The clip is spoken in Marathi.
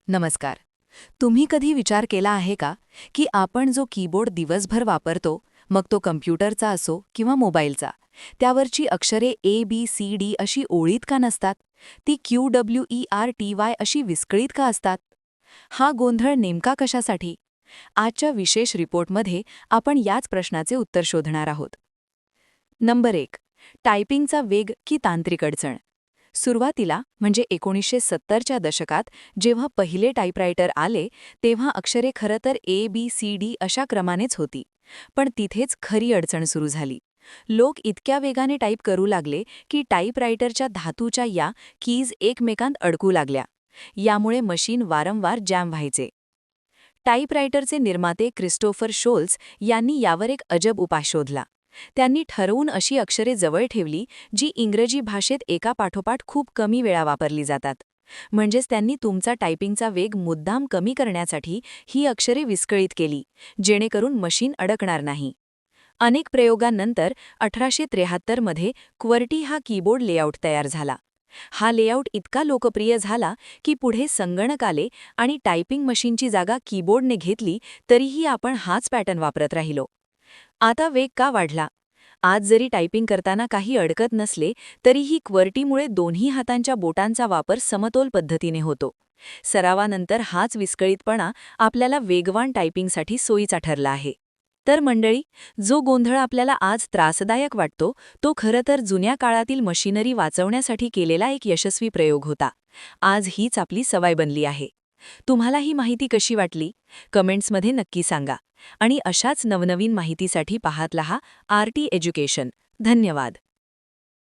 नमस्कार. तुम्ही कधी विचार केला आहे का की आपण जो कीबोर्ड दिवसभर वापरतो, मग तो कम्प्युटरचा असो किंवा मोबाईलचा, त्यावरची अक्षरे ABCD अशी ओळीत का नसतात? ती QWERTY अशी विस्कळीत का असतात? हा गोंधळ नेमका कशासाठी? आजच्या विशेष रिपोर्टमध्ये आपण याच प्रश्नाचे उत्तर शोधणार आहोत. नंबर 1. टायपिंगचा वेग की तांत्रिक अडचण? सुरुवातीला म्हणजे 1970च्या दशकात जेव्हा पहिले टाईपरायटर आले, तेव्हा अक्षरे खरं तर ABCD अशा क्रमानेच होती. पण तिथेच खरी अडचण सुरू झाली. लोक इतक्या वेगाने टाईप करू लागले की टाईपरायटरच्या धातूच्या या कीज एकमेकांत अडकू लागल्या. यामुळे मशीन वारंवार जॅम व्हायचे. टाईपरायटरचे निर्माते क्रिस्टोफर शोल्स यांनी यावर एक अजब उपाय शोधला. त्यांनी ठरवून अशी अक्षरे जवळ ठेवली जी इंग्रजी भाषेत एकापाठोपाठ खूप कमी वेळा वापरली जातात. म्हणजेच त्यांनी तुमचा टायपिंगचा वेग मुद्दाम कमी करण्यासाठी ही अक्षरे विस्कळीत केली, जेणेकरून मशीन अडकणार नाही. अनेक प्रयोगांनंतर 1873 मध्ये क्वर्टी हा कीबोर्ड लेआउट तयार झाला. हा लेआउट इतका लोकप्रिय झाला की पुढे संगणक आले आणि टायपिंग मशीनची जागा कीबोर्डने घेतली, तरीही आपण हाच पॅटर्न वापरत राहिलो. आता वेग का वाढला? आज जरी टायपिंग करताना काही अडकत नसले, तरीही क्वर्टीमुळे दोन्ही हातांच्या बोटांचा वापर समतोल पद्धतीने होतो. सरावानंतर हाच विस्कळीतपणा आपल्याला वेगवान टायपिंगसाठी सोयीचा ठरला आहे. तर मंडळी, जो गोंधळ आपल्याला आज त्रासदायक वाटतो, तो खरं तर जुन्या काळातील मशिनरी वाचवण्यासाठी केलेला एक यशस्वी प्रयोग होता. आज हीच आपली सवय बनली आहे. तुम्हाला ही माहिती कशी वाटली? कमेंट्समध्ये नक्की सांगा. आणि अशाच नवनवीन माहितीसाठी पाहत रहा RT एज्युकेशन. धन्यवाद.